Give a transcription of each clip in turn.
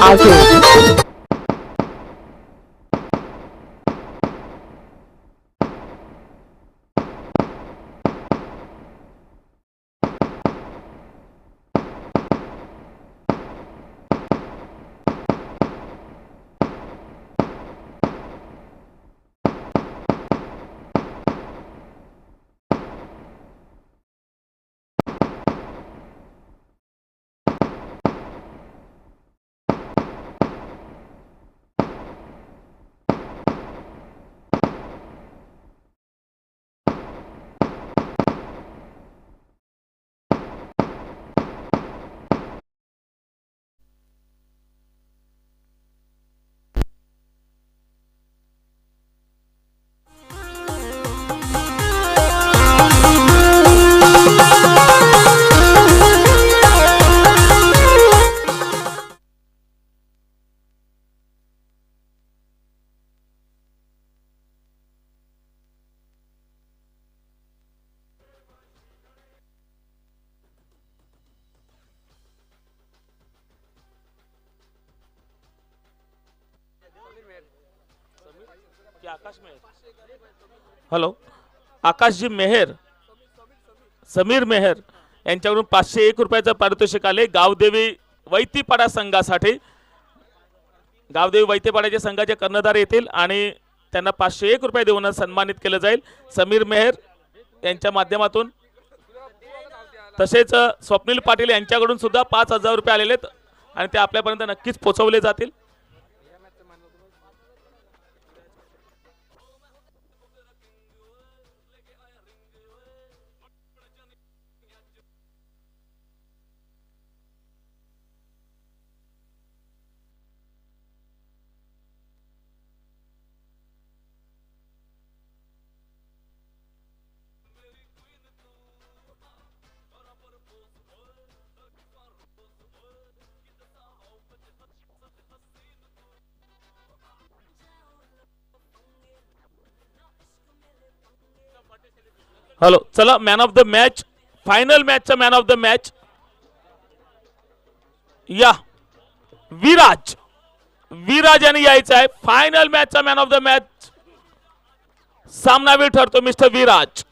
आके हॅलो, आकाशजी मेहर, समीर मेहर यांच्याकडून 501 रुपयाचं पारितोषिक आले गावदेवी वैतीपाडा संघासाठी। गावदेवी वैतीपाड्याच्या संघाचे कर्णधार येतील आणि त्यांना 501 रुपये देऊन सन्मानित केलं जाईल समीर मेहर यांच्या माध्यमातून। तसेच स्वप्नील पाटील यांच्याकडून सुद्धा 5000 रुपये आलेले आहेत आणि ते आपल्यापर्यंत नक्कीच पोहोचवले जातील। हॅलो, चला man of the match, final मॅचचा मॅन ऑफ द मॅच या विराज, विराज यांनी यायचं आहे। फायनल मॅचचा मॅन ऑफ द मॅच सामनावीर ठरतो मिस्टर विराज।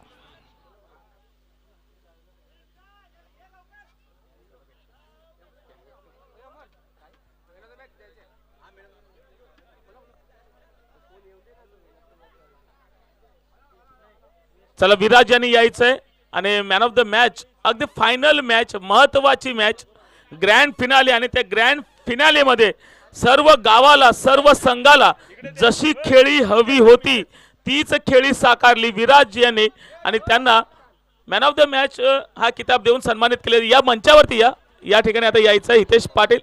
चला विराज यांनी यायचंय आणि मॅन ऑफ द मॅच, अगदी फायनल मॅच, महत्वाची मॅच, ग्रँड फिनाले आणि त्या ग्रँड फिनाले मध्ये सर्व गावाला, सर्व संघाला जशी खेळी हवी होती तीच खेळी साकारली विराज यांनी आणि त्यांना मॅन ऑफ द मॅच हा किताब देऊन सन्मानित केले। या मंचावरती या ठिकाणी आता यायचं हितेश पाटील,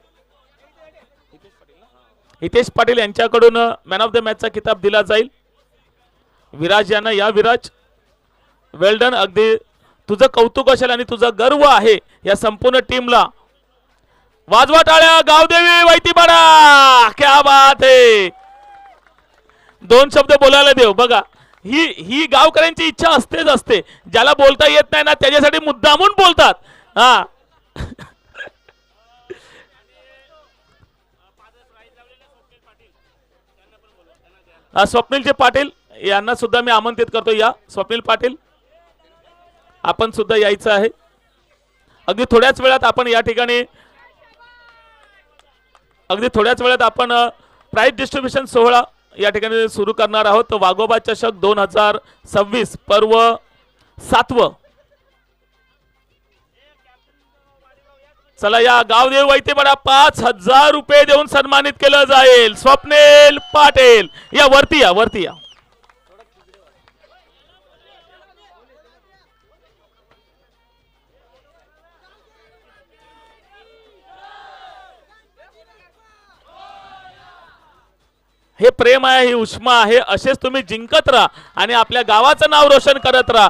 हितेश पाटील यांच्याकडून मॅन ऑफ द मॅचचा किताब दिला जाईल विराज यांना। या विराज, वेल डन, अगदी तुझं कौतुक असेल आणि तुझा गर्व आहे या संपूर्ण टीमला। वाजवा टाळ्या गावदेवी वैतीपाडा, क्या बात आहे। दोन शब्द बोलायला देव बघा, ही गावकऱ्यांची इच्छा असतेच असते, ज्याला बोलता येत नाही ना त्याच्यासाठी मुद्दामून बोलतात। हा स्वप्नीलचे पाटील यांना सुद्धा मी आमंत्रित करतो। या स्वप्नील पाटील, आपण सुद्धा यायचं आहे। अगदी थोड्याच वेळात आपण या ठिकाणी, अगदी थोड्याच वेळात आपण प्राइज डिस्ट्रीब्युशन सोहळा या ठिकाणी सुरू करणार आहोत। वाघोबा चषक 2026 पर्व 7वं चला या गावदेव वैतीपडा 5,000 रुपये देऊन सन्मानित केलं जाईल. स्वप्नेल पाटील या वरती या, वरती या. हे प्रेम आहे, ही उष्मा आहे. असेच तुम्ही जिंकत राहा आणि आपल्या गावाचं नाव रोशन करत राहा.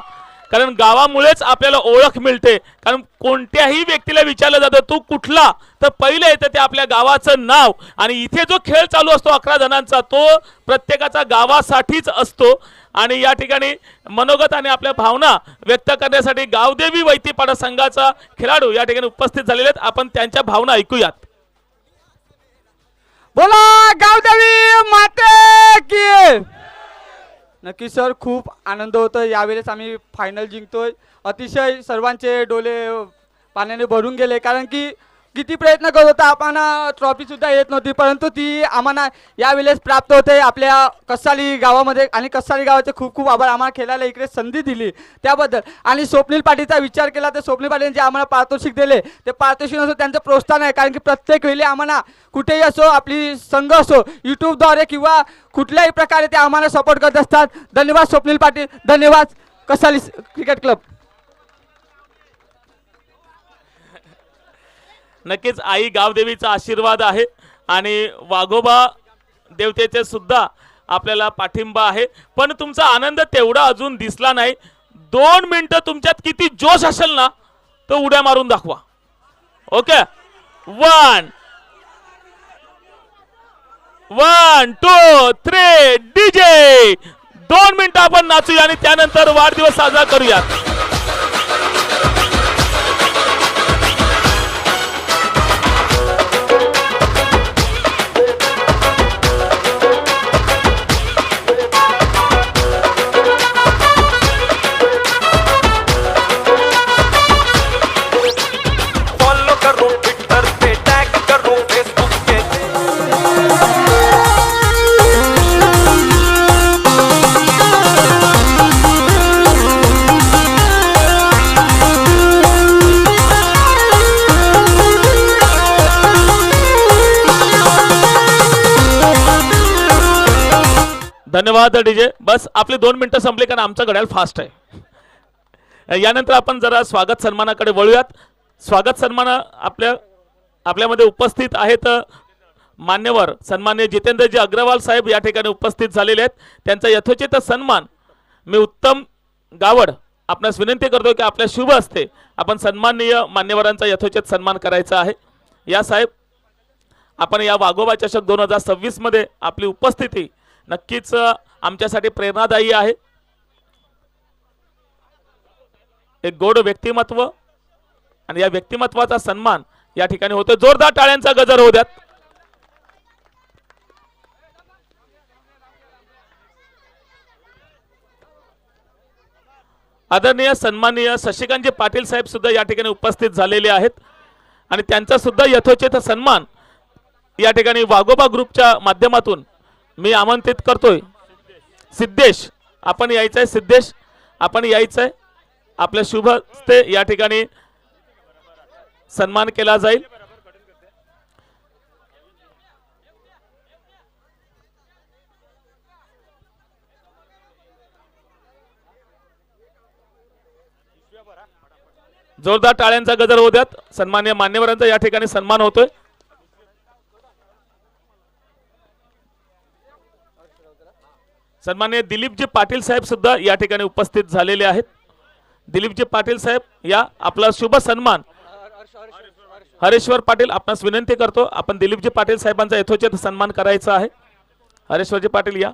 कारण गावामुळेच आपल्याला ओळख मिळते. कारण कोणत्याही व्यक्तीला विचारलं जातं तू कुठला, तर पहिले येतं ते आपल्या गावाचं नाव. आणि इथे जो खेळ चालू असतो 11 जणांचा, तो प्रत्येकाचा गावासाठीच असतो. आणि या ठिकाणी मनोगत आणि आपल्या भावना व्यक्त करण्यासाठी गावदेवी वैतीपाडा संघाचा खेळाडू या ठिकाणी उपस्थित झालेले आहेत. आपण त्यांच्या भावना ऐकूयात. बोला गावदेवी माते की. नक्की सर, खूप आनंद होतो. यावेळेस आम्ही फायनल जिंकतोय. अतिशय सर्वांचे डोळे पाण्याने भरून गेले, कारण की किती प्रयत्न करत होता, आम्हाला ट्रॉफी सुद्धा येत नव्हती, परंतु ती आम्हाला यावेळेस प्राप्त होते आपल्या कसाली गावामध्ये. आणि कसाली गावाचे खूप खूप आभार, आम्हाला खेळायला इकडे संधी दिली त्याबद्दल. आणि स्वप्नील पाटीलचा विचार केला तर स्वप्नील पाटील जे आम्हाला पारितोषिक दिले ते पारितोषिक असो त्यांचं प्रोत्साहन आहे. कारण की प्रत्येक वेळी आम्हाला कुठेही असो, आपली संघ असो, यूट्यूबद्वारे किंवा कुठल्याही प्रकारे ते आम्हाला सपोर्ट करत असतात. धन्यवाद स्वप्नील पाटील, धन्यवाद कसाली क्रिकेट क्लब. नक्कीच आई गावदेवीचा आशीर्वाद आहे आणि वाघोबा देवतेचे सुद्धा आपल्याला पाठिंबा आहे. पण तुमचा आनंद तेवढा अजून दिसला नाही. 2 मिनिटं तुमच्यात किती जोश असेल ना, तो उड्या मारून दाखवा. Okay, 1 1 2 3 DJ. 2 मिनिटं आपण नाचूया आणि त्यानंतर वाढदिवस साजरा करूया. धन्यवाद डीजे. बस आपले 2 मिनिटं संपले, कारण आमचा घड्याळ फास्ट आहे. यानंतर आपण जरा स्वागत सन्मानाकडे वळूयात. स्वागत सन्मान आपल्यामध्ये उपस्थित आहेत मान्यवर सन्माननीय जितेंद्रजी अग्रवाल साहेब या ठिकाणी उपस्थित झालेले आहेत. त्यांचा यथोचित सन्मान मी उत्तम गावड आपणास विनंती करतो की आपल्या शुभ हस्ते आपण सन्माननीय मान्यवरांचा यथोचित सन्मान करायचा आहे. या साहेब, आपण या वाघोबा चषक 2026 मध्ये आपली उपस्थिती नक्कीच आमच्यासाठी प्रेरणादायी आहे. एक गोड व्यक्तिमत्व आणि या व्यक्तिमत्वाचा सन्मान या ठिकाणी होतो. जोरदार टाळ्यांचा गजर होऊ द्यात. आदरणीय सन्माननीय शशिकांतजी पाटील साहेब सुद्धा या ठिकाणी उपस्थित झालेले आहेत आणि त्यांचा सुद्धा यथोचित सन्मान या ठिकाणी वाघोबा ग्रुपच्या माध्यमातून मी आमंत्रित करतोय. सिद्धेश, आपण यायचंय. सिद्धेश, आपण यायचंय. आपल्या शुभ हस्ते या ठिकाणी सन्मान केला जाईल. जोरदार टाळ्यांचा गजर होऊ द्यात. सन्माननीय मान्यवरांचा या ठिकाणी सन्मान होतोय. सन्माननीय दिलीपजी पाटील साहेब सुद्धा या ठिकाणी उपस्थित झालेले आहेत. दिलीपजी पाटील साहेब, या आपला शुभ सन्मान. हरेश्वर पाटील, आपणास विनंती करतो आपण दिलीपजी पाटील साहेबांचा यथोचित सन्मान करायचा आहे. हरेश्वरजी पाटील या.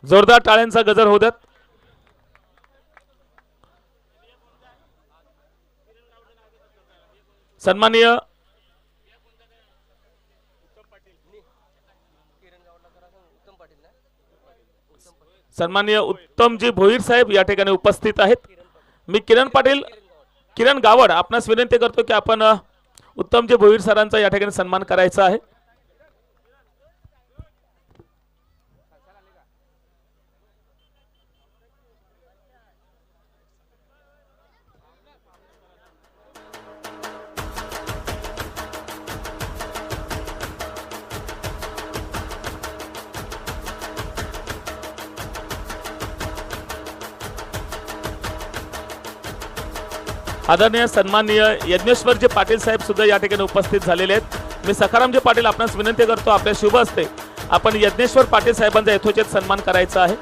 जोरदार टाळ्यांचा गजर होऊ द्यात. सन्माननीय सन्माननीय उत्तमजी भोईर साहेब या ठिकाणी उपस्थित आहेत. मी किरण गावड आपणास विनंती करतो की आपण उत्तमजी भोईर सरांचा या ठिकाणी सन्मान करायचा आहे. आदरणीय सन्माननीय यज्ञेश्वरजी पाटील साहेब सुद्धा या ठिकाणी उपस्थित झालेले आहेत. मी सखारामजी पाटील आपणास विनंती करतो आपल्या शुभ हस्ते आपण यज्ञेश्वर पाटील साहेबांचा यथोचित सन्मान करायचा आहे.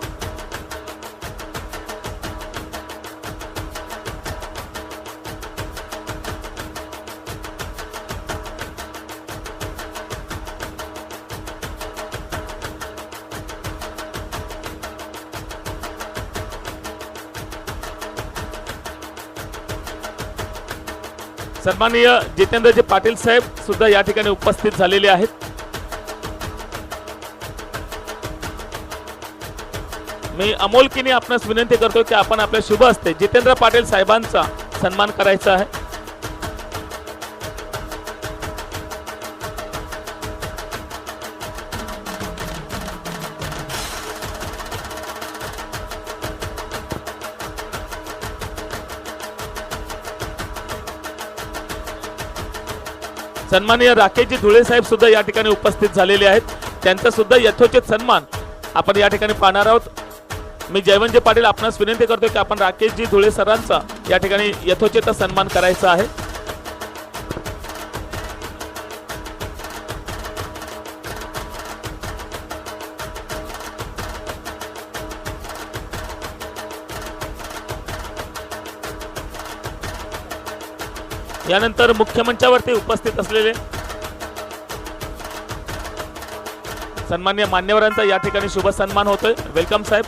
सन्माननीय जितेंद्रजी पाटील साहेब सुद्धा या ठिकाणी उपस्थित झालेले आहेत. मी अमोलकीने आपणास विनंती करतो की आपण आपल्या शुभ हस्ते जितेंद्र पाटील साहेबांचा सन्मान करायचा आहे. सन्माननीय राकेशजी धुळे साहेब सुद्धा या ठिकाणी उपस्थित झालेले आहेत. त्यांचा सुद्धा यथोचित सन्मान आपण या ठिकाणी पाहणार आहोत. मी जयवंतजी पाटील आपणास विनंती करतो की आपण राकेशजी धुळे सरांचा या ठिकाणी यथोचित सन्मान करायचा आहे. यानंतर मुख्य मंचावरती उपस्थित असलेले सन्माननीय मान्यवरांचा या ठिकाणी शुभ सन्मान होतोय. वेलकम साहेब.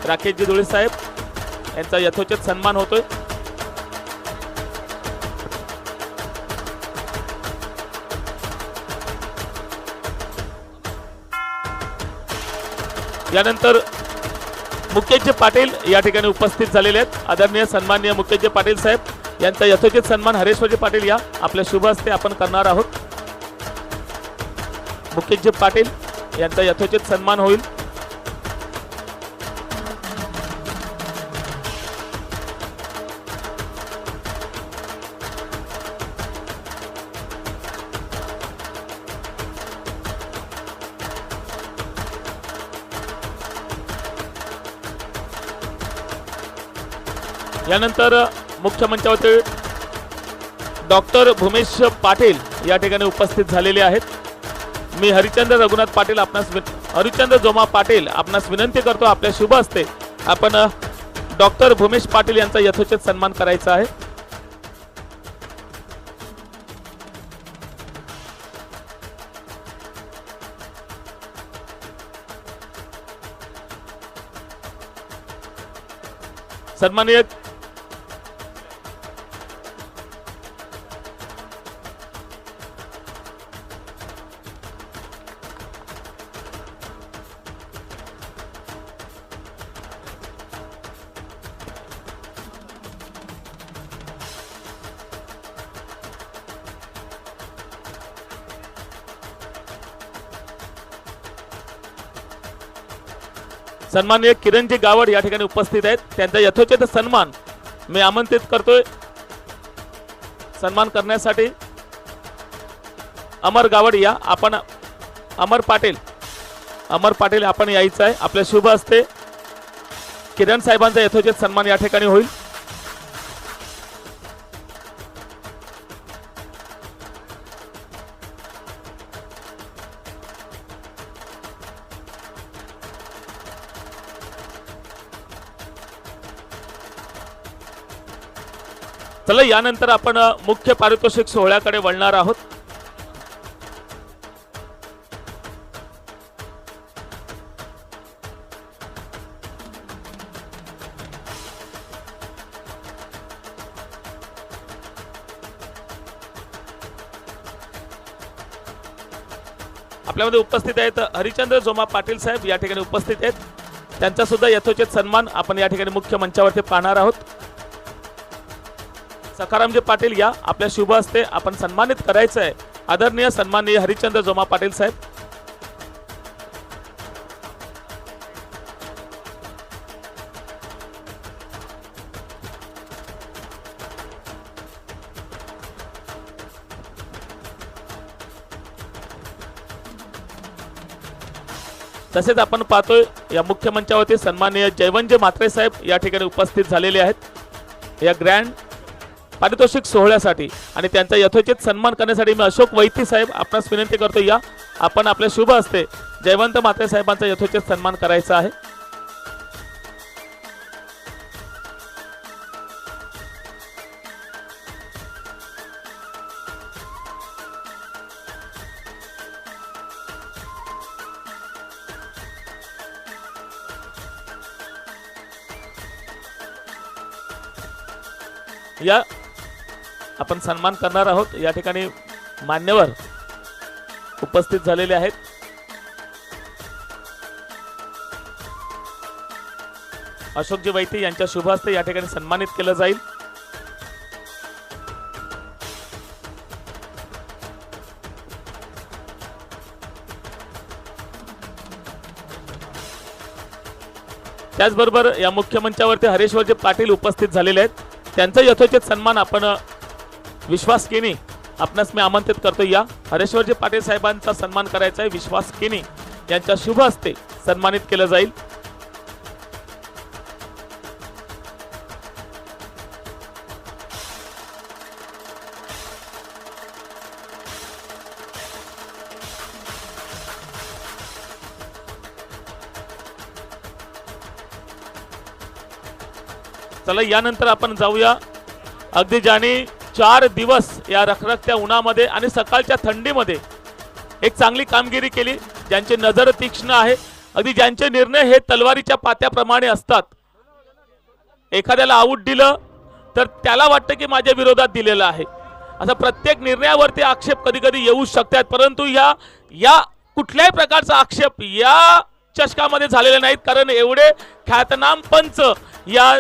राकेशजी धुळे साहेब यांचा यथोचित सन्मान होतोय. यानंतर मुकेशजी पाटील या ठिकाणी उपस्थित झालेले आहेत. आदरणीय सन्माननीय मुकेशजी पाटील साहेब यांचा यथोचित सन्मान हरेश्वरजी पाटील या आपल्या शुभ हस्ते आपण करणार आहोत. मुकेशजी पाटील यांचा यथोचित सन्मान होईल. यानंतर मुख्य मंचावरती डॉक्टर भूमेश पाटील या ठिकाणी उपस्थित झालेले आहेत. मी हरिचंद्र जोमा पाटील आपणास विनंती करतो आपल्या शुभ हस्ते आपण डॉक्टर भूमेश पाटील यांचा यथोचित सन्मान करायचा आहे. सन्माननीय सन्माननीय किरणजी गावड या ठिकाणी उपस्थित आहेत. त्यांचा यथोचित सन्मान मी आमंत्रित करतोय सन्मान करण्यासाठी. अमर गावड या आपण अमर पाटील आपण यायचं आहे. आपल्या शुभ हस्ते किरण साहेबांचा यथोचित सन्मान या ठिकाणी होईल. चला यानंतर आपण मुख्य पारितोषिक सोहळ्याकडे वळणार आहोत. आपल्यामध्ये उपस्थित आहेत हरिचंद्र जोमा पाटील साहेब या ठिकाणी उपस्थित आहेत. त्यांचा सुद्धा यथोचित सन्मान आपण या ठिकाणी मुख्य मंचावरती पाहणार आहोत. सखारामजी पाटील या आपल्या शुभ हस्ते आपण सन्मानित करायचं आहे आदरणीय सन्माननीय हरिचंद्र जोमा पाटील साहेब. तसेच आपण पाहतोय या मुख्य मंचावरती सन्माननीय जयवंत म्हात्रे साहेब या ठिकाणी उपस्थित झालेले आहेत या ग्रँड पारितोषिक सोहळ्यासाठी आणि त्यांचा यथोचित सन्मान करण्यासाठी मी अशोक वैती साहेब आपणास विनंती करतो या आपण आपल्या शुभ हस्ते जयवंत म्हात्रे साहेबांचा यथोचित सन्मान करायचा आहे. या आपण सन्मान करणार आहोत. या ठिकाणी मान्यवर उपस्थित झालेले आहेत. अशोकजी वैती यांच्या शुभ हस्ते या ठिकाणी सन्मानित केलं जाईल. त्याचबरोबर या मुख्य मंचावरती हरेश्वरजी पाटील उपस्थित झालेले आहेत. त्यांचा यथोचित सन्मान आपण विश्वास केनी आपणास मी आमंत्रित करतो या हरेश्वरजी पाटील साहेबांचा सन्मान करायचा आहे. विश्वास केनी यांच्या शुभ हस्ते सन्मानित केलं जाईल. चला यानंतर आपण जाऊया अगदी ज्याने 4 दिवस या रखरखत्या उन्हामध्ये आणि सकाळच्या थंडीमध्ये एक चांगली कामगिरी केली, ज्यांची नजर तीक्ष्ण आहे, अगदी ज्यांचे निर्णय हे तलवारीच्या पात्याप्रमाणे असतात. एखाद्याला आऊट दिलं तर त्याला वाटतं की माझ्या विरोधात दिलेलं आहे, असं प्रत्येक निर्णयावरती आक्षेप कधी कधी येऊ शकतात. परंतु या कुठल्याही प्रकारचा आक्षेप या चषकामध्ये झालेले नाहीत, कारण एवढे ख्यातनाम पंच या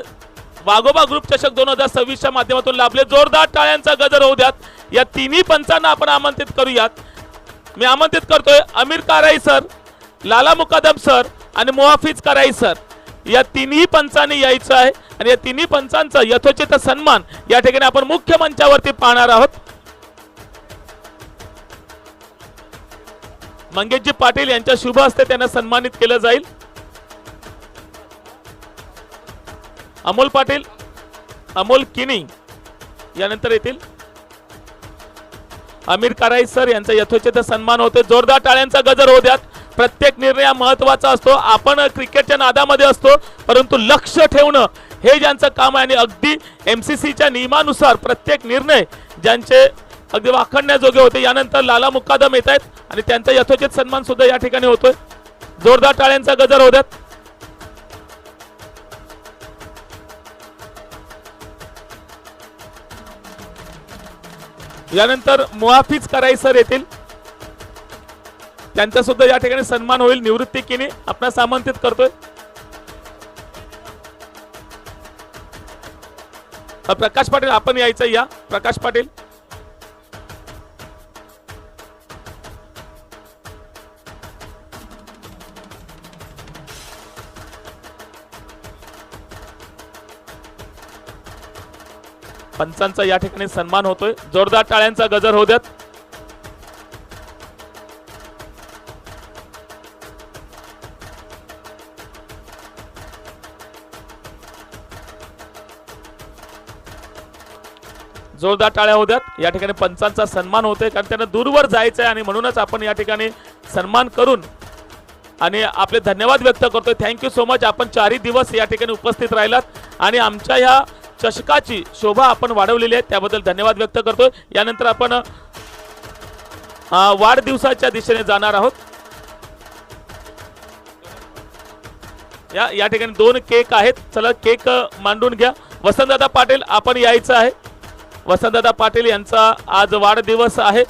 वाघोबा ग्रुप चषक 2026च्या माध्यमातून लाभले. जोरदार टाळ्यांचा गजर होऊ द्यात. या तिन्ही पंचांना आपण आमंत्रित करूयात. मी आमंत्रित करतोय अमीर काराई सर, लाला मुकादम सर आणि मुहाफिज काराई सर, या तिन्ही पंचांनी यायचं आहे आणि या तिन्ही पंचांचा यथोचित सन्मान या ठिकाणी आपण मुख्य मंचावरती पाहणार आहोत. मंगेशजी पाटील यांच्या शुभ हस्ते त्यांना सन्मानित केलं जाईल. अमोल पाटील, अमोल किनी यानंतर येतील. अमीर काराई सर यांचा यथोचित सन्मान होते. जोरदार टाळ्यांचा गजर होऊ द्यात. प्रत्येक निर्णय महत्वाचा असतो. आपण क्रिकेटच्या नादामध्ये असतो, परंतु लक्ष ठेवणं हे ज्यांचं काम आहे आणि अगदी एमसीसीच्या नियमानुसार प्रत्येक निर्णय ज्यांचे अगदी वाखणण्याजोगे होते. यानंतर लाला मुकादम येत आहेत आणि त्यांचा यथोचित सन्मान सुद्धा या ठिकाणी होतोय. जोरदार टाळ्यांचा गजर होऊ द्यात. यानंतर मुहाफिज कराई सर येतील, त्यांचा सुद्धा या ठिकाणी सन्मान होईल. निवृत्ती किनी आपणास आमंत्रित करतोय. प्रकाश पाटील आपण यायचं या. प्रकाश पाटील, पंचांचा या ठिकाणी सन्मान होतोय. जोरदार टाळ्यांचा गजर होऊ द्यात. जोरदार टाळ्या होऊ द्यात. या ठिकाणी पंचांचा सन्मान होतोय, कारण त्यांना दूरवर जायचं आहे आणि म्हणूनच आपण या ठिकाणी सन्मान करून आणि आपले धन्यवाद व्यक्त करतोय. Thank you so much. आपण 4 दिवस या ठिकाणी उपस्थित राहिलात आणि आमच्या ह्या चषकाची शोभा आपण वाढवलेली आहे, त्याबद्दल धन्यवाद व्यक्त करतोय. यानंतर आपण वाढदिवसाच्या दिशेने जाणार आहोत. या ठिकाणी 2 केक आहेत. चला केक मांडून घ्या. वसंतदादा पाटील आपण यायचं आहे. वसंतदादा पाटील यांचा आज वाढदिवस आहे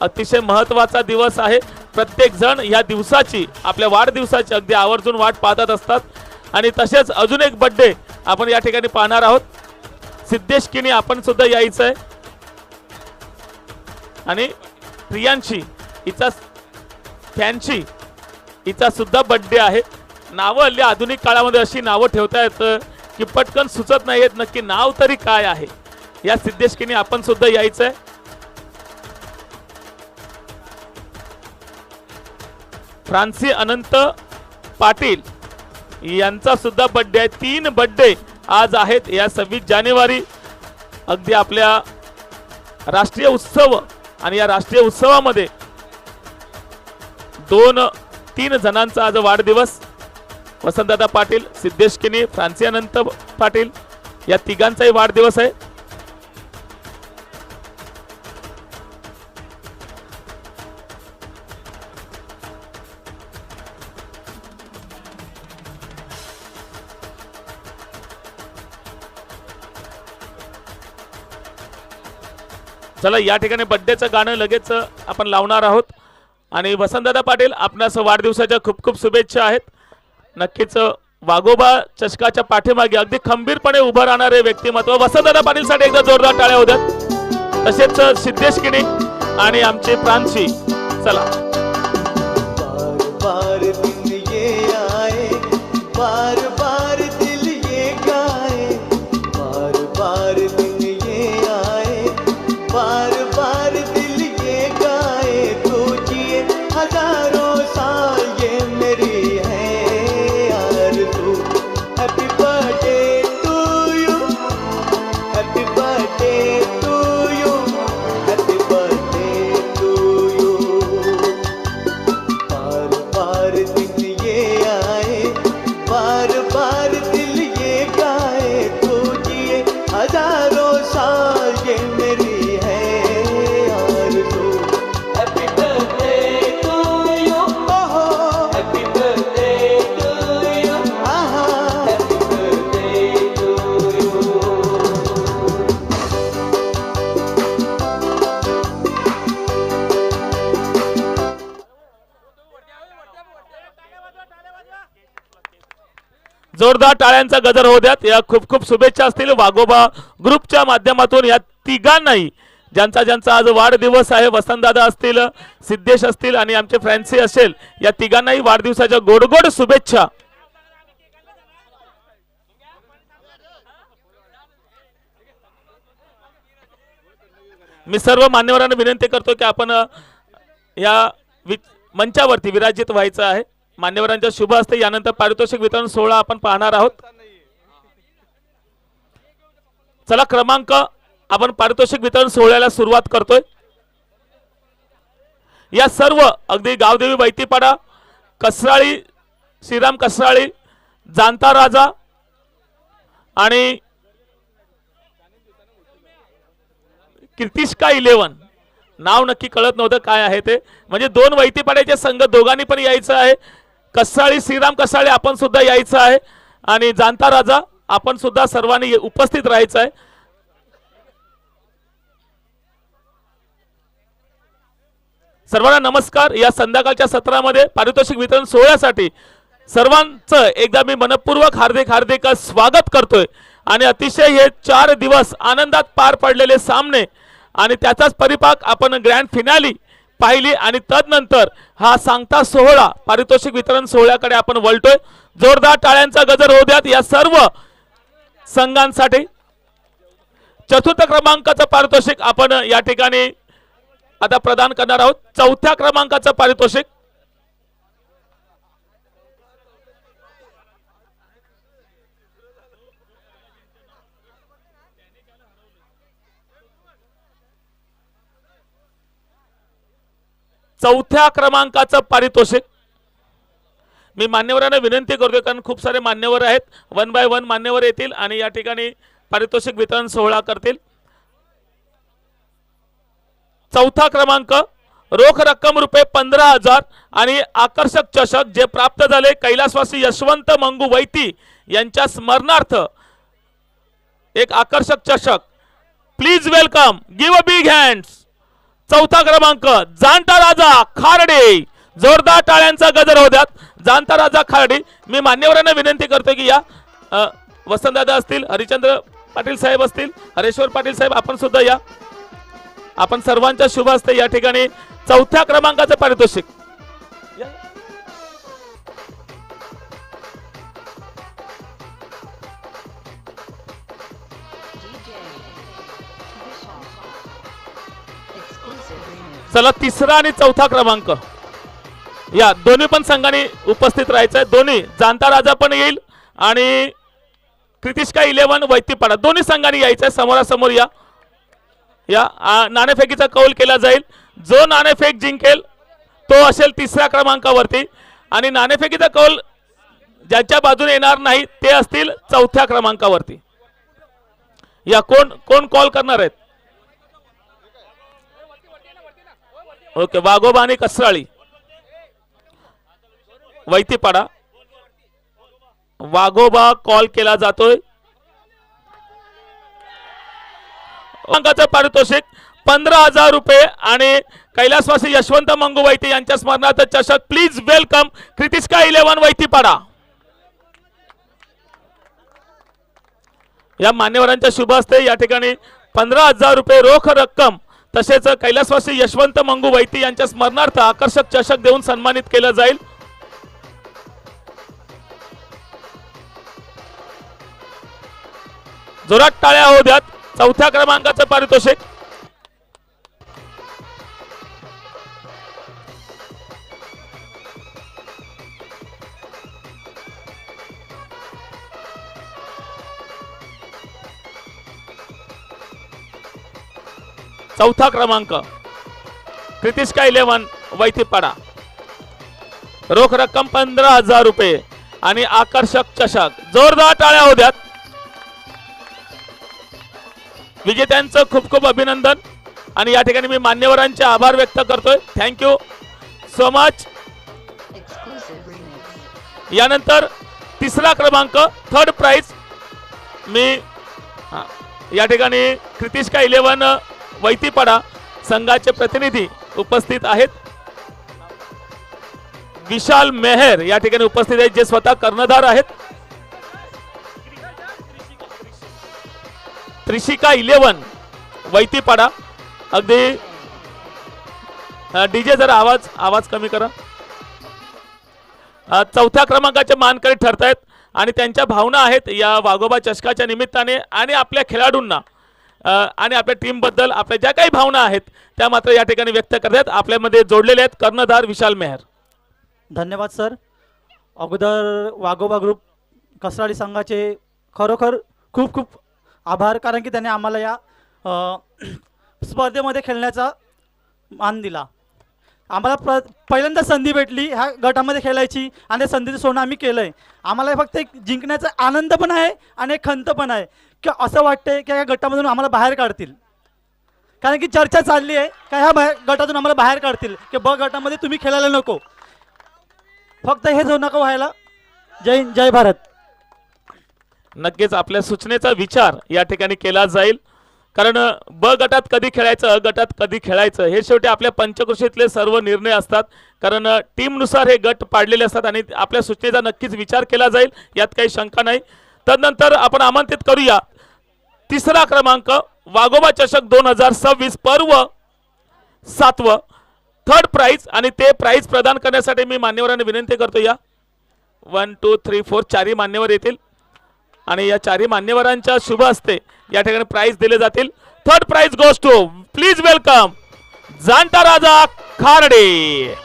अतिशय महत्त्वाचा दिवस आहे. प्रत्येक जण या दिवसाची, आपल्या वाढदिवसाची अगदी आवर्जून वाट पाहत असतात. आणि तसेच अजून एक बर्थडे आपण या ठिकाणी पाहणार आहोत. सिद्धेश किनी आपण सुद्धा यायचं आहे. आणि प्रियांशी हिचा फॅन्सी हिचा सुद्धा बर्थडे आहे. नावं हल्ली आधुनिक काळामध्ये अशी नावं ठेवता येतं की पटकन सुचत नाहीत नक्की नाव तरी काय आहे. या सिद्धेश किनी आपण सुद्धा यायचं आहे. फ्रान्सी अनंत पाटील यांचा सुद्धा बर्थडे आहे. 3 बर्थडे आज आहेत या 26 जानेवारी. अगदी आपल्या राष्ट्रीय उत्सव आणि या राष्ट्रीय उत्सवामध्ये 2-3 जणांचा आज वाढदिवस. वसंतदादा पाटील, सिद्धेश किनी, फ्रान्सी अनंत पाटील या तिघांचाही वाढदिवस आहे. चला या ठिकाणी बर्थडेचं गाणं लगेच आपण लावणार आहोत. आणि वसंतदादा पाटील आपणास वाढदिवसाच्या खूप खूप शुभेच्छा आहेत. नक्कीच वाघोबा चषकाच्या पाठीमागे अगदी खंबीरपणे उभं राहणारे व्यक्तिमत्व वसंतदादा पाटीलसाठी एकदा जोरदार टाळ्या होत्या. तसेच सिद्धेश किनी आणि आमचे प्रांशी. चला बार दिन ये आए, बार बार दिल ये गाए, बार बार दिन ये आए, बार बार दिल ये गाए, तू जिए हजारों साल ये मेरी है आरज़ू. Happy birthday to you, happy birthday to you, happy birthday to you. बार बार दिन ये आए, बार बार दिल ये गाए, तू जिए हजारों साल ये मेरी है आरज़ू. हैप्पी बर्थडे टू यू, ओहो हैप्पी बर्थडे टू यू, आहा हैप्पी बर्थडे टू यू. जोरदार टाळ्यांचा गजर होऊ द्यात. या खूप खूप शुभेच्छा असतील वाघोबा ग्रुपच्या माध्यमातून या तिघांनाही, ज्यांचा ज्यांचा आज वाढदिवस आहे. वसंतदादा असतील, सिद्धेश असतील आणि आमचे फ्रान्सी असेल, या तिघांनाही वाढदिवसाच्या गोड गोड शुभेच्छा. मी सर्व मान्यवरांना विनंती करतो की आपण या मंचावरती विराजित व्हायचं आहे. मान्यवरांच्या शुभ हस्ते यानंतर पारितोषिक वितरण सोहळा आपण पाहणार आहोत. चला क्रमांक आपण पारितोषिक वितरण सोहळ्याला सुरुवात करतोय. या सर्व अगदी गावदेवी बैतीपाडा, कसराळी, श्रीराम कसराळी, जाणता राजा आणि कीर्तिष्का 11 नाव नक्की कळत नव्हतं काय आहे ते. म्हणजे 2 वैतीपाड्याचे संघ दोघांनी पण यायचं आहे. कसाळी, श्रीराम कसाळे आपण सुद्धा यायचं आहे. आणि जाणता राजा आपण सुद्धा सर्वांनी उपस्थित राहायचं आहे. सर्वांना नमस्कार. या संध्याकाळच्या सत्रामध्ये पारितोषिक वितरण सोहळ्यासाठी सर्वांचं एकदा मी मनपूर्वक हार्दिक हार्दिक स्वागत करतोय. आणि अतिशय हे 4 दिवस आनंदात पार पडलेले सामने आणि त्याचाच परिपाक आपण ग्रँड फिनाली पाहिली. आणि तदनंतर हा सांगता सोहळा, पारितोषिक वितरण सोहळ्याकडे आपण वळतोय. जोरदार टाळ्यांचा गजर होऊ द्यात या सर्व संघांसाठी. चतुर्थ क्रमांकाचं पारितोषिक आपण या ठिकाणी आता प्रदान करणार आहोत. 4थ्या क्रमांकाचं पारितोषिक मी मान्यवरांना विनंती करतोय, कारण खूप सारे मान्यवर आहेत. 1 बाय 1 मान्यवर येतील आणि या ठिकाणी पारितोषिक वितरण सोहळा करतील. 4था क्रमांक रोख रक्कम रुपये 15,000 आणि आकर्षक चषक जे प्राप्त झाले कैलासवासी यशवंत मंगू वैती यांच्या स्मरणार्थ एक आकर्षक चषक. Please welcome, give a big hands चौथा क्रमांक जाणता राजा खारडे. जोरदार टाळ्यांचा गजर होऊ द्यात. जाणता राजा खारडे. मी मान्यवरांना विनंती करतो की या वसंतदादा असतील, हरिचंद्र पाटील साहेब असतील, हरेश्वर पाटील साहेब, आपण सुद्धा या. आपण सर्वांच्या शुभ हस्ते या ठिकाणी चौथ्या क्रमांकाचं पारितोषिक. चला तिसरा आणि चौथा क्रमांक या दोन्ही पण संघाने उपस्थित राहायचं आहे. दोन्ही जाणता राजा पण येईल आणि क्रितिष्का 11 वैतीपाडा दोन्ही संघाने यायचं आहे. समोरासमोर या. या नाणेफेकीचा कौल केला जाईल. जो नाणेफेक जिंकेल तो असेल तिसऱ्या क्रमांकावरती आणि नाणेफेकीचा कौल ज्याच्या बाजूने येणार नाही ते असतील चौथ्या क्रमांकावरती. या कोण कोण कॉल करणार आहेत? ओके, वाघोबा आणि कसराळी वैतीपाडा. वाघोबा कॉल केला जातोय. अंकाचं पारितोषिक 15,000 रुपये आणि कैलासवासी यशवंत मंगू वैती यांच्या स्मरणार्थ चषक. Please welcome Kritishka 11 Vaitipada. या मान्यवरांच्या शुभ हस्ते या ठिकाणी 15,000 रुपये रोख रक्कम तसेच कैलासवासी यशवंत मंगू वैती यांच्या स्मरणार्थ आकर्षक चषक देऊन सन्मानित केलं जाईल. जोरात टाळ्या होऊ द्यात. चौथ्या क्रमांकाचं पारितोषिक. चौथा क्रमांक क्रितिष्का 11 वैतीपाडा. रोख रक्कम 15,000 रुपये आणि आकर्षक चषक. जोरदार टाळ्या होऊ द्यात. विजेत्यांचं खूप खूप अभिनंदन आणि या ठिकाणी मी मान्यवरांचे आभार व्यक्त करतोय. Thank you so much. यानंतर तिसरा क्रमांक थर्ड प्राइज मी या ठिकाणी क्रितिष्का 11 वैतीपाडा संघाचे प्रतिनिधी उपस्थित आहेत. विशाल मेहर या ठिकाणी उपस्थित आहेत जे स्वतः कर्णधार आहेत. त्रिशिका 11 वैतीपाडा. अगदी डीजे जरा आवाज कमी करा. चौथ्या क्रमांकाचे मानकरी ठरतायत आणि त्यांच्या भावना आहेत या वाघोबा चषकाच्या निमित्ताने आणि आपल्या खेळाडूंना आणि आपल्या टीम बद्दल आपल्या ज्या काही भावना आहेत त्या मात्र या ठिकाणी व्यक्त करतात. आपल्यामध्ये जोडलेले आहेत कर्णधार विशाल मेहर. धन्यवाद सर. अगोदर वाघोबा ग्रुप कसराळी संघाचे खरोखर खूप खूप आभार, कारण की त्याने आम्हाला या स्पर्धेमध्ये खेळण्याचा मान दिला. आम्हाला पहिल्यांदा संधी भेटली ह्या गटामध्ये खेळायची आणि त्या संधीचं सोनं आम्ही केलं आहे. आम्हाला फक्त एक जिंकण्याचा आनंद पण आहे आणि एक खंत पण आहे की असं वाटतंय की या गटामधून आम्हाला बाहेर काढतील, कारण की चर्चा चालली आहे का ह्या गटातून आम्हाला बाहेर काढतील की ब गटामध्ये तुम्ही खेळायला नको. फक्त हे जो नको व्हायला. जय हिंद, जय भारत. नक्कीच आपल्या सूचनेचा विचार या ठिकाणी केला जाईल, कारण ब गटात कधी खेळायचं, अ गटात कधी खेळायचं हे शेवटी आपल्या पंचकृषीतले सर्व निर्णय असतात. कारण टीमनुसार हे गट पाडलेले असतात आणि आपल्या सूचनेचा नक्कीच विचार केला जाईल, यात काही शंका नाही. तदनंतर आपण आमंत्रित करूया तिसरा क्रमांक वाघोबा चषक 2026 पर्व 7व थर्ड प्राइज आणि ते प्राइज प्रदान करण्यासाठी मी मान्यवरांना विनंती करतो. या 1 2 3 4 चारही मान्यवर येतील आणि या चारही मान्यवरांच्या शुभ हस्ते या ठिकाणी प्राइज दिले जातील. Third prize goes to please welcome Janata Raja खारडे.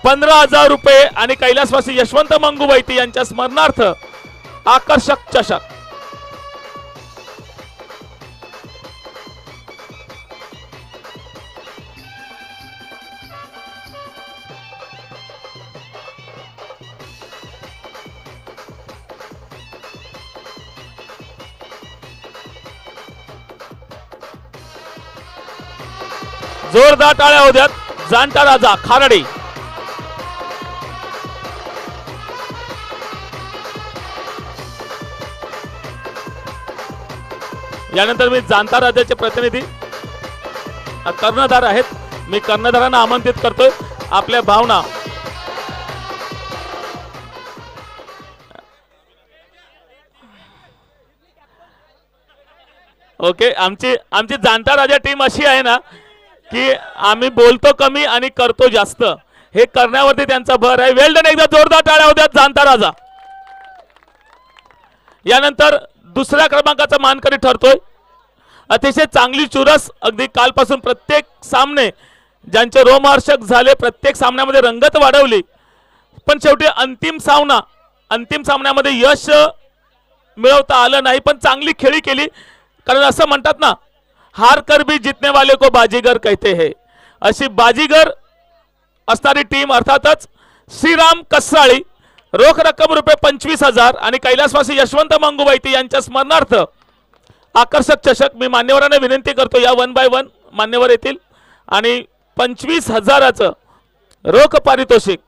15,000 रुपये आणि कैलासवासी यशवंत मंगू वैती यांच्या स्मरणार्थ आकर्षक चषक. जोरदार टाळ्या होऊ द्यात. जाणता राजा खारडे. यानंतर मी जाणता राजाचे प्रतिनिधी कर्णधार आहेत. मी कर्णधारांना आमंत्रित करतोय आपल्या भावना. ओके, आमची जाणता राजा टीम अशी आहे ना की आम्ही बोलतो कमी आणि करतो जास्त, हे करण्यावरती त्यांचा भर आहे. वेल डन, एकदा जोरदार टाळ्या होत्या जाणता राजा. यानंतर दुसऱ्या क्रमांकाचा मानकरी ठरतोय. अतिशय चांगली चुरस, अगदी कालपासून प्रत्येक सामने ज्यांचे रोमहर्षक झाले, प्रत्येक सामन्यामध्ये रंगत वाढवली, पण शेवटी अंतिम सामन्यामध्ये यश मिळवता आलं नाही, पण चांगली खेळी केली. कारण असं म्हणतात ना, हार कर भी जीतने वाले को बाजीगर कहते हैं. अशी बाजीगर असणारी टीम अर्थातच श्रीराम कसाळी. रोख रक्कम रुपये 25,000 आणि कैलासवासी यशवंत मंगुबाईती यांच्या स्मरणार्थ आकर्षक चषक. मी मान्यवरांना विनंती करतो या 1 बाय 1 मान्यवर येतील आणि 25,000चं रोख पारितोषिक.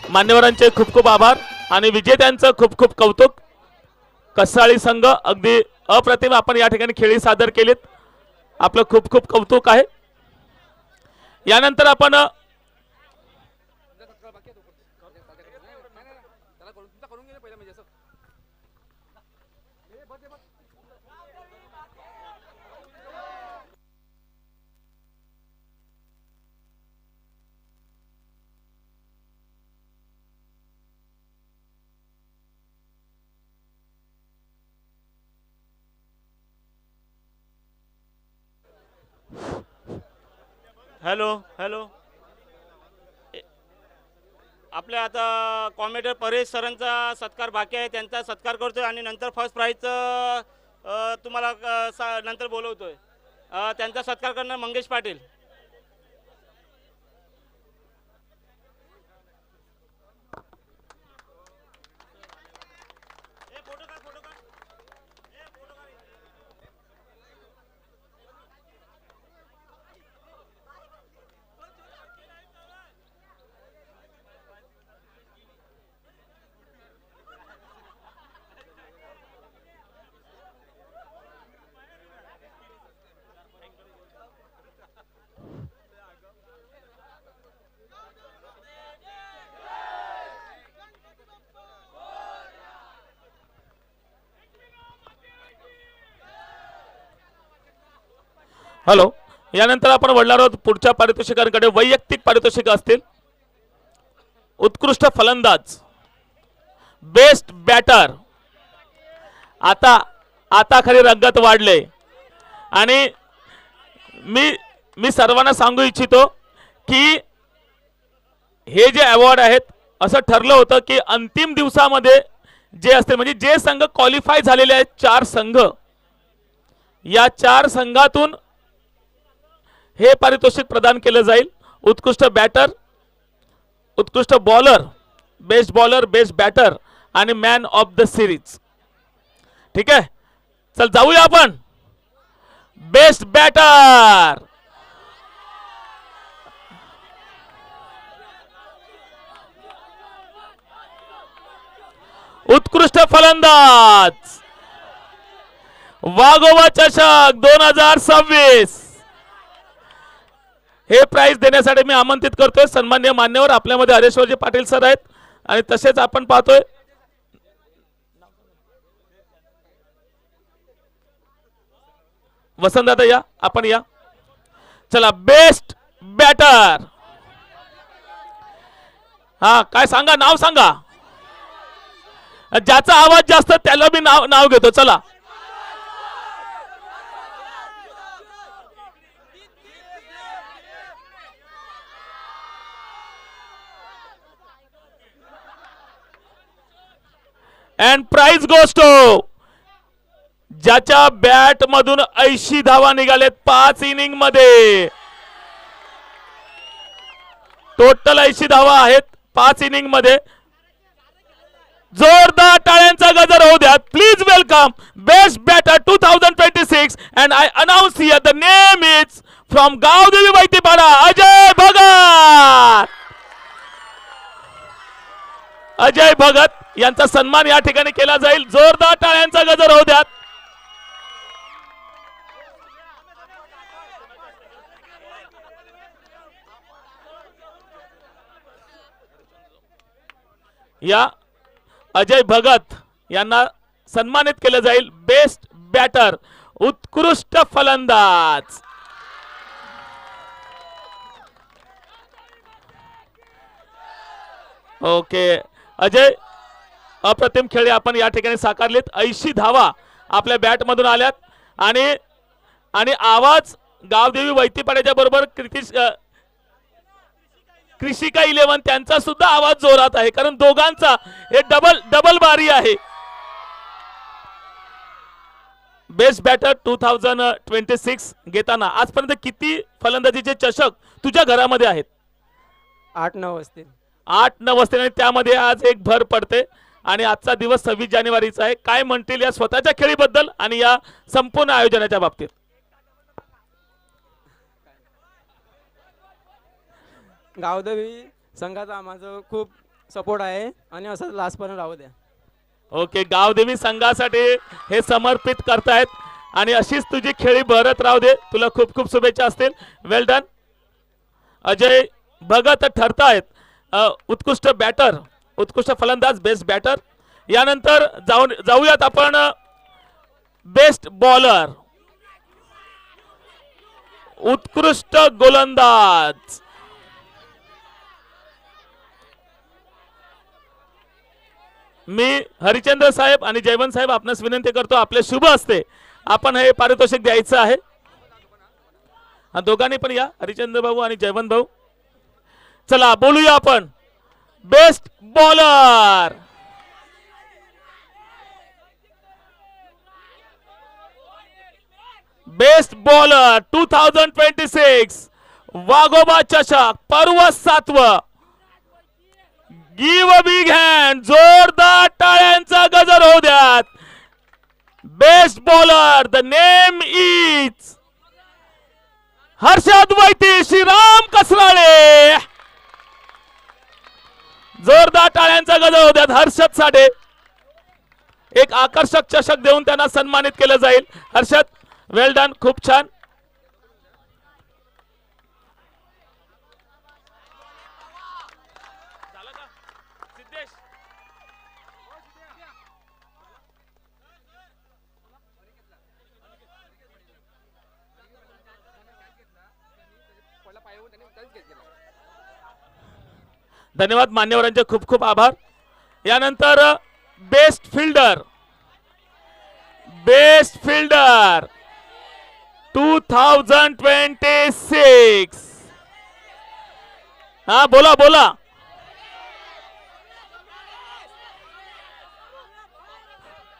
मान्यवरांचे खूप खूप आभार आणि विजेत्यांचं खूप खूप कौतुक. कसाळी संघ अगदी अप्रतिम आपण या ठिकाणी खेळी सादर केलीत. आपलं खूप खूप कौतुक आहे. यानंतर आपण हॅलो आपल्या आता कॉमेडर परेश सरांचा सत्कार बाकी आहे, त्यांचा सत्कार करतोय आणि नंतर फर्स्ट प्राईजचं तुम्हाला नंतर बोलवतोय. त्यांचा सत्कार करणार मंगेश पाटील. हॅलो, यानंतर आपण वळणार आहोत पुढच्या पारितोषिकांकडे. वैयक्तिक पारितोषिक असतील. उत्कृष्ट फलंदाज, बेस्ट बॅटर. आता खरी रंगत वाढले आणि मी सर्वांना सांगू इच्छितो की हे जे अवॉर्ड आहेत, असं ठरलं होतं की अंतिम दिवसामध्ये जे असते म्हणजे जे संघ क्वालिफाय झालेले आहेत 4 संघ, या 4 संघातून हे पारितोषिक प्रदान केलं जाईल. उत्कृष्ट बॅटर, उत्कृष्ट बॉलर, बेस्ट बॅटर आणि मॅन ऑफ द सिरीज. ठीक आहे, चल जाऊया आपण. बेस्ट बॅटर, उत्कृष्ट फलंदाज, वाघोबा चषक 2026. हे प्राइज देण्यासाठी मी आमंत्रित करतोय सन्माननीय मान्यवर. आपल्यामध्ये हरेश्वरजी पाटील सर आहेत आणि तसेच आपण पाहतोय वसंतदादा, या आपण या. चला, बेस्ट बॅटर. हा, काय सांगा, नाव सांगा. ज्याचा आवाज जास्त त्याला मी नाव घेतो. चला, अँड प्राइज गोस टू ज्याच्या बॅट मधून 80 धावा निघालेत 5 इनिंग मध्ये. टोटल 80 धावा आहेत 5 इनिंग मध्ये. जोरदार टाळ्यांचा गजर होऊ द्या. Please welcome best batter 2026 and I announce here the name is from Gavdevi Baitipada, Ajay Bhagat. Ajay Bhagat यांचा सन्मान या ठिकाणी केला जाईल. जोरदार टाळ्यांचा गजर होऊ द्या. या अजय भगत यांना सन्मानित केलं जाईल. बेस्ट बॅटर, उत्कृष्ट फलंदाज. ओके अजय, अप्रतिम खेळी आपण या ठिकाणी साकारलीत. 80 धावा आपल्या बॅट मधून आल्यात आणि आणि आवाज गावदेवी वैतीपाड्याच्या बरोबर कृषिका 11 त्यांचा सुद्धा आवाज जोरात आहे, कारण दोघांचा हे डबल बारी आहे. बेस्ट बॅटर 2026 घेताना आजपर्यंत किती फलंदाजीचे चषक तुझ्या घरामध्ये आहेत? 8-9 असतील. 8-9 असतील आणि त्यामध्ये आज एक भर पडते आणि आजचा दिवस 26 जानेवारीचा आहे. काय म्हणतील या स्वतःच्या खेळीबद्दल आणि या संपूर्ण आयोजनाच्या बाबतीत? गावदेवी संघाचा माझं खूप सपोर्ट आहे आणि असंच लास्टपर्यंत राहू द्या. ओके, गावदेवी संघासाठी हे समर्पित करतायत आणि अशीच तुझी खेळी भरत राहू दे. तुला खूप खूप शुभेच्छा असतील. वेल डन. अजय भगत ठरतायत उत्कृष्ट बॅटर, उत्कृष्ट फलंदाज, बेस्ट बॅटर. यानंतर जाऊयात आपण बेस्ट बॉलर, उत्कृष्ट गोलंदाज. मी हरिचंद्र साहेब आणि जयवंत साहेब आपणास विनंती करतो, आपले शुभ असते आपण हे पारितोषिक द्यायचं आहे. दोघांनी पण या, हरिचंद्र भाऊ आणि जयवंत भाऊ. चला बोलूया आपण best bowler. Best bowler 2026 Waghoba चषक पर्व 7. गिव अ बिग हँड, जोरदार टाळ्यांचा गजर होऊ द्यात. Best bowler, the name is Harshad Vaiti, Shriram Kasrale. जोरदार टाळ्यांचा गजर होऊ द्यात हर्षद साठी. एक आकर्षक चषक देऊन त्यांना सन्मानित केलं जाईल. हर्षद, वेल डन, खूप छान. धन्यवाद, मान्यवरांचे खूप खूप आभार. यानंतर बेस्ट फिल्डर, बेस्ट फिल्डर 2026. हा बोला बोला.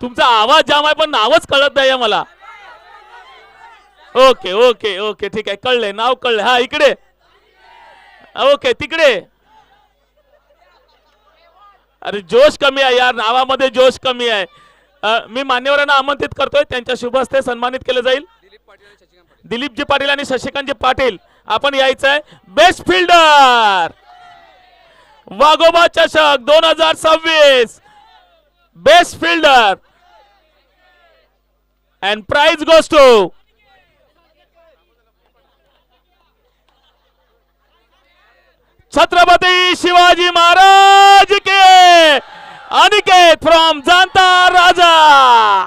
तुमचा आवाज जाम आहे पण नावच कळत नाही मला. ओके ओके ओके ठीक आहे, कळले, नाव कळले. हा इकडे, ओके तिकडे. अरे जोश कमी आहे यार, नावामध्ये जोश कमी आहे. मी मान्यवरांना आमंत्रित करतोय, त्यांच्या शुभ हस्ते सन्मानित केलं जाईल. दिलीपजी पाटील आणि शशिकांतजी पाटील आपण यायचं आहे. बेस्ट फिल्डर वाघोबा चषक 2026, best fielder and prize goes to Chhatrapati Shivaji Maharaj K Aniket from Janata Raja.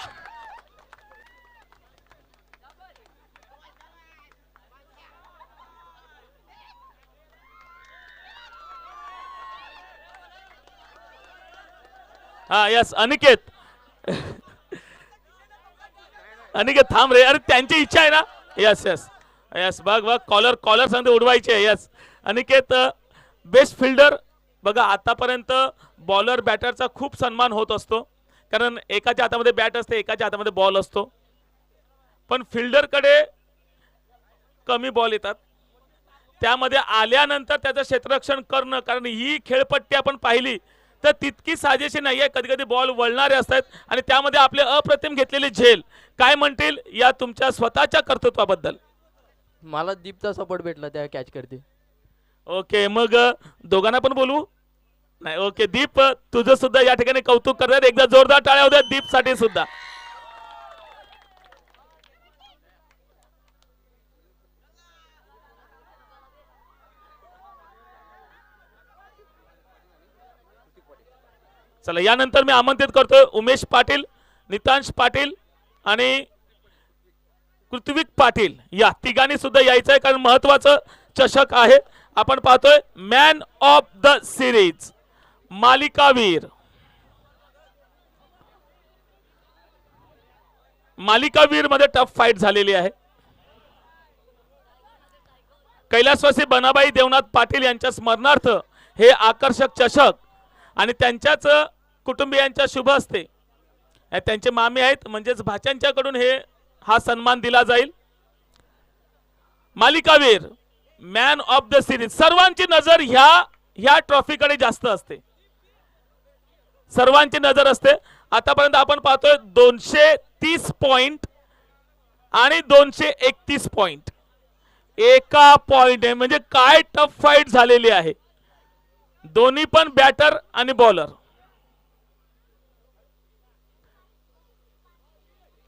हा यस अनिकेत. अनिकेत थांब रे, अरे त्यांची इच्छा आहे ना. यस यस यस, बघ बघ, कॉलर कॉलर सांगते उडवायचे. Yes Aniket, best fielder. बघा आतापर्यंत बॉलर बॅटरचा खूप सन्मान होत असतो, कारण एकाच्या हातामध्ये बॅट असते, एकाच्या हातामध्ये बॉल असतो. पण फिल्डरकडे कमी बॉल येतात, त्यामध्ये आल्यानंतर त्याचं क्षेत्ररक्षण करणं, कारण ही खेळपट्टी आपण पाहिली तर तितकी साजेशी नाही आहे. कधी कधी बॉल वळणारे असतात आणि त्यामध्ये आपले अप्रतिम घेतलेले झेल. काय म्हणतील या तुमच्या स्वतःच्या कर्तृत्वाबद्दल? मला दीपचा सपोर्ट भेटला त्या कॅच करते. ओके, मग दोघांना पण बोलू नाही. ओके दीप, तुझं सुद्धा या ठिकाणी कौतुक करतात. एकदा जोरदार टाळ्या होत्या दीप साठी सुद्धा. चला यानंतर मी आमंत्रित करतोय उमेश पाटील, नितांश पाटील आणि कृत्विक पाटील या तिघांनी सुद्धा यायचं आहे, कारण महत्वाचं चषक आहे. आपण पाहतोय मॅन ऑफ द सिरीज मालिकावीर. मालिकावीर मध्ये टफ फाईट झालेली आहे. कैलासवासी बनाबाई देवनाथ पाटील यांच्या स्मरणार्थ हे आकर्षक चषक आणि त्यांच्याच कुटुंबियांच्या शुभ हस्ते त्यांचे मामे आहेत म्हणजेच भाच्यांच्याकडून हा सन्मान दिला जाईल. मालिकावीर मॅन ऑफ द सिरीज. सर्वांची नजर ह्या ट्रॉफीकडे जास्त असते, सर्वांची नजर असते. आतापर्यंत आपण पाहतोय 230 पॉइंट आणि 231 पॉइंट एका पॉइंट आहे. म्हणजे काय टफ फाईट झालेली आहे, दोन्ही पण बॅटर आणि बॉलर.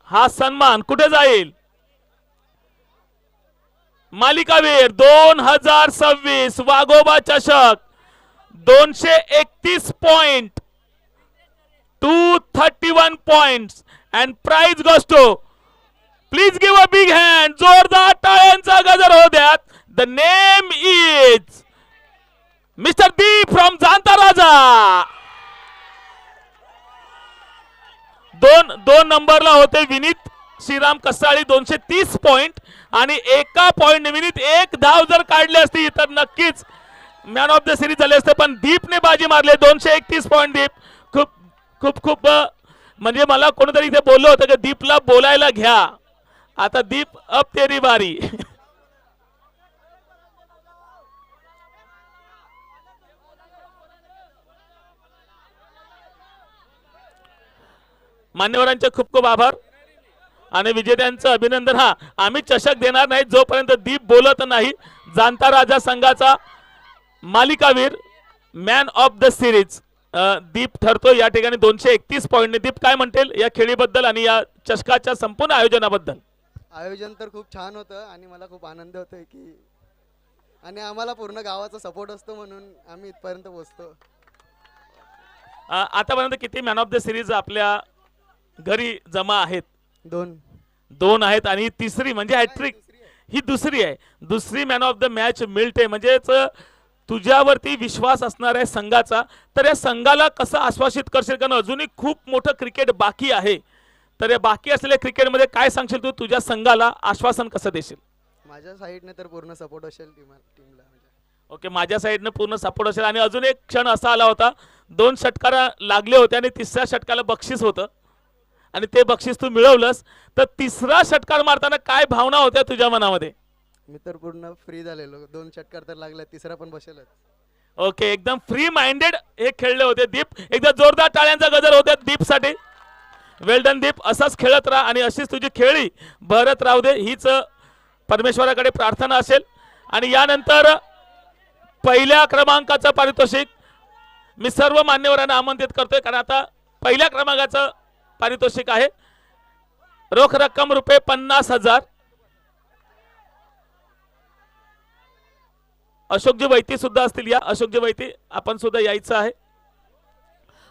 हा सन्मान कुठे जाईल? मालिकावीर 2026 वाघोबा चषक 231 point 231 points and prize goes to, please give a big hand, जोरदार टाळ्यांचा गजर होऊ द्यात. The name is mister Deep from Janta Raja. दोन नंबरला होते विनीत श्रीराम कसाळी 230 पॉइंट आणि एका पॉइंट विनीत एक धाव जर काढली असती तर नक्कीच मॅन ऑफ द सिरीज झाले असते, पण दीपने बाजी मारले. 231 पॉइंट दीप. खूप खूप खूप म्हणजे मला कोणीतरी इथे बोललं होतं की दीपला बोलायला घ्या. आता दीप अब तेरी बारी. मान्यवरांचे खूप खूप आभार आणि विजेत्यांचं अभिनंदन. हा आम्ही चषक देणार नाही जोपर्यंत दीप बोलत नाही. जांता राजा संघाचा मालिकावीर मॅन ऑफ द सिरीज दीप ठरतो या ठिकाणी 231 पॉइंटने. दीप काय म्हणतील या खेळीबद्दल आणि या चषकाच्या संपूर्ण आयोजनाबद्दल? आयोजन तर खूप छान होतं आणि मला खूप आनंद होतोय की आणि आम्हाला पूर्ण गावाचा सपोर्ट असतो म्हणून आम्ही इथपर्यंत पोहोचतो. आतापर्यंत किती मॅन ऑफ द सिरीज आपल्या घरी जमा आहेत? दोन आहेत आणि तिसरी म्हणजे हॅट्रिक ही दुसरी आहे. दुसरी मॅन ऑफ द मॅच मिळते म्हणजेच तुझ्यावरती विश्वास असणार आहे संघाचा. तर या संघाला कसं आश्वासित करशील, कारण अजूनही खूप मोठं क्रिकेट बाकी आहे. तर या बाकी असलेल्या क्रिकेटमध्ये काय सांगशील तू, तुझ्या संघाला आश्वासन कसं देशील? माझ्या साईडने तर पूर्ण सपोर्ट असेल टीमला. ओके, माझ्या साईडने पूर्ण सपोर्ट असेल. आणि अजून एक क्षण असा आला होता 2 षटकार लागले होते आणि तिसऱ्या षटकाला बक्षीस होतं आणि ते बक्षीस तू मिळवलंस. तर तिसरा षटकार मारताना काय भावना होत्या तुझ्या मनामध्ये? मी तर पूर्ण फ्री झालेलो. 2 षटकार तर लागले, तिसरा पण बसेलच. ओके, एकदम फ्री माइंडेड हे खेळले होते दीप. एकदा जोरदार टाळ्यांचा गजर होत्या दीपसाठी. वेल डन दीप, असाच खेळत राहा आणि अशीच तुझी खेळी भरत राहू दे हीच परमेश्वराकडे प्रार्थना असेल. आणि यानंतर पहिल्या क्रमांकाचं पारितोषिक मी सर्व मान्यवरांना आमंत्रित करतोय, कारण आता पहिल्या क्रमांकाचं पारितोषिक आहे रोख रक्कम रुपये 50,000. अशोकजी वैती सुद्धा असतील. या अशोकजी वैती आपण सुद्धा यायचं आहे.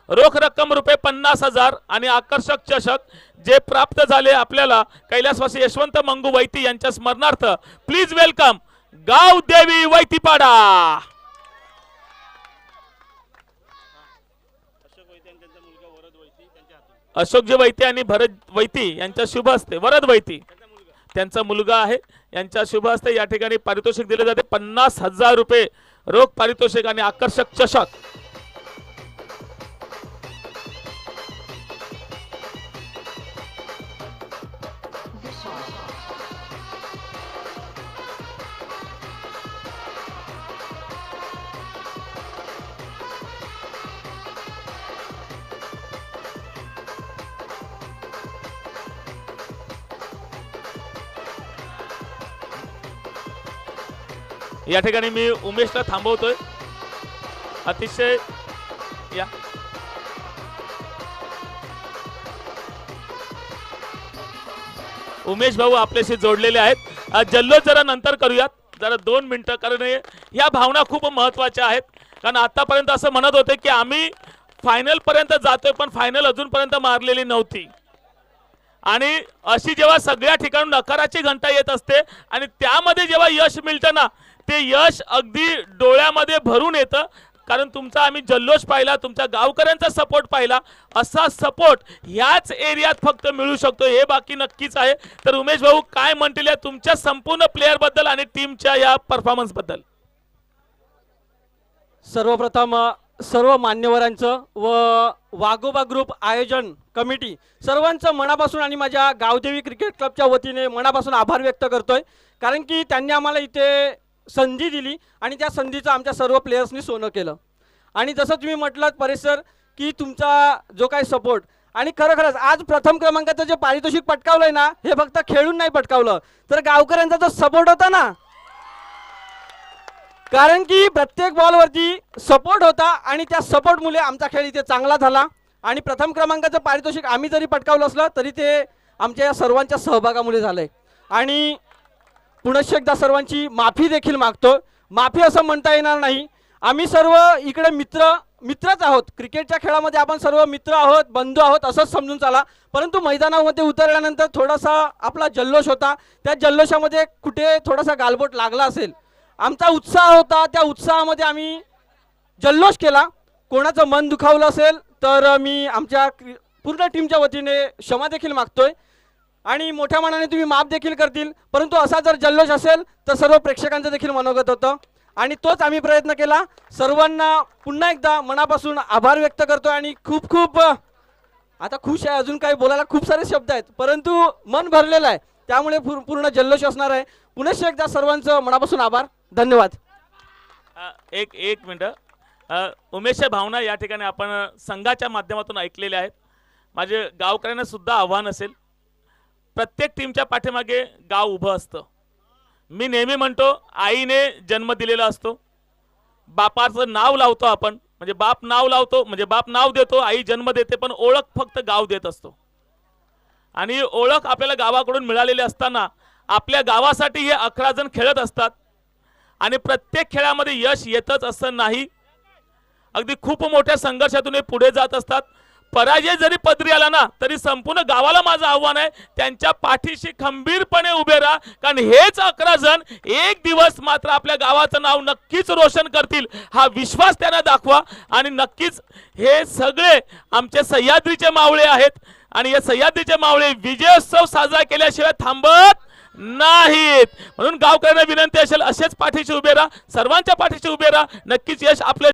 रोख रक्कम रुपये 50,000 आणि आकर्षक चषक जे प्राप्त झाले आपल्याला कैलासवासी यशवंत मंगू वैती यांच्या स्मरणार्थ. प्लीज वेलकम गाव देवी वैतीपाडा. अशोकजी वैती आणि भरत वैती यांच्या शुभ हस्ते, वरद वैती त्यांचा मुलगा आहे यांच्या शुभ हस्ते या ठिकाणी पारितोषिक दिले जाते 50,000 रुपये रोख पारितोषिक आणि आकर्षक चषक. या ठिकाणी मी उमेशला थांबवतोय. अतिशय या उमेश भाऊ आपल्याशी जोडलेले आहेत. जल्लोष जरा नंतर करूयात, जरा 2 मिनिटं, कारण या भावना खूप महत्वाच्या आहेत. कारण आतापर्यंत असं म्हणत होते की आम्ही फायनल पर्यंत जातोय, पण फायनल अजूनपर्यंत मारलेली नव्हती. आणि अशी जेव्हा सगळ्या ठिकाणी नकाराची घंटा येत असते आणि त्यामध्ये जेव्हा यश मिळतं ना, ते यश अगदी डोळ्यामध्ये भरून येतं. कारण तुमचा आम्ही जल्लोष पाहिला, तुमच्या गावकऱ्यांचा सपोर्ट पाहिला. असा सपोर्ट ह्याच एरियात फक्त मिळू शकतो, हे बाकी नक्कीच आहे. तर उमेश भाऊ काय म्हणतील या तुमच्या संपूर्ण प्लेअर बद्दल आणि टीमच्या या परफॉर्मन्स बद्दल? सर्वप्रथम सर्व मान्यवरांचं व वाघोबा ग्रुप आयोजन कमिटी सर्वांचं मनापासून आणि माझ्या गावदेवी क्रिकेट क्लबच्या वतीने मनापासून आभार व्यक्त करतोय. कारण की त्यांनी आम्हाला इथे संधी दिली आणि त्या संधीचं आमच्या सर्व प्लेयर्सनी सोनं केलं. आणि जसं तुम्ही म्हटलात परेश सर की तुमचा जो काही सपोर्ट, आणि खरंच आज प्रथम क्रमांकाचं जे पारितोषिक पटकावलंय ना, हे फक्त खेळून नाही पटकावलं, तर गावकऱ्यांचा जो सपोर्ट होता ना, कारण की प्रत्येक बॉलवरती सपोर्ट होता आणि त्या सपोर्टमुळे आमचा खेळ इथे चांगला झाला. आणि प्रथम क्रमांकाचं पारितोषिक आम्ही जरी पटकावलं असलं तरी ते आमच्या या सर्वांच्या सहभागामुळे झालंय. आणि पुनश्च एकदा सर्वांची माफी देखील मागतो. माफी असं म्हणता येणार नाही, आम्ही सर्व इकडे मित्रच आहोत. क्रिकेटच्या खेळामध्ये आपण सर्व मित्र आहोत, बंधू आहोत असंच समजून चाला. परंतु मैदानामध्ये उतरल्यानंतर थोडासा आपला जल्लोष होता, त्या जल्लोषामध्ये कुठे थोडासा गालबोट लागला असेल. आमचा उत्साह होता, त्या उत्साहामध्ये आम्ही जल्लोष केला. कोणाचं मन दुखावलं असेल तर मी आमच्या पूर्ण टीमच्या वतीने क्षमा देखील मागतोय आणि मोठ्या मनाने तुम्ही माफ देखील करतील. परंतु असा जर जल्लोष असेल तर सर्व प्रेक्षकांचं देखील मनोगत होतं आणि तोच आम्ही प्रयत्न केला. सर्वांना पुन्हा एकदा मनापासून आभार व्यक्त करतोय आणि खूप खूप आता खुश आहे. अजून काही बोलायला खूप सारे शब्द आहेत, परंतु मन भरलेलं आहे, त्यामुळे पूर्ण जल्लोष असणार आहे. पुनश्च एकदा सर्वांचं मनापासून आभार, धन्यवाद. एक मिनिट, उमेशच्या भावना या ठिकाणी आपण संघाच्या माध्यमातून ऐकलेल्या आहेत. माझे गावकऱ्यांना सुद्धा आव्हान असेल, प्रत्येक टीमच्या पाठीमागे गाव उभं असतं. मी नेहमी म्हणतो आईने जन्म दिलेला असतो, बापाचं नाव लावतो आपण, म्हणजे बाप नाव लावतो, म्हणजे बाप नाव देतो, आई जन्म देते, पण ओळख फक्त गाव देत असतो. आणि ओळख आपल्याला गावाकडून मिळालेली असताना आपल्या गावासाठी हे 11 जण खेळत असतात आणि प्रत्येक खेळामध्ये यश येतच असं नाही. अगदी खूप मोठ्या संघर्षातून हे पुढे जात असतात. पराजय जरी पदरी आला ना तरी संपूर्ण गावाला माझं आव्हान आहे, त्यांच्या पाठीशी खंबीरपणे उभे राहा. कारण हेच 11 जण एक दिवस मात्र आपल्या गावाचं नाव नक्कीच रोशन करतील, हा विश्वास त्यांना दाखवा. आणि नक्कीच हे सगळे आमचे सह्याद्रीचे मावळे आहेत आणि या सह्याद्रीचे मावळे विजयोत्सव साजरा केल्याशिवाय थांबत नाहीत. म्हणून गावकऱ्यांना विनंती असेल, असेच पाठीशी उभे राहा, सर्वांच्या पाठीशी उभे राहा. नक्कीच यश आपल्या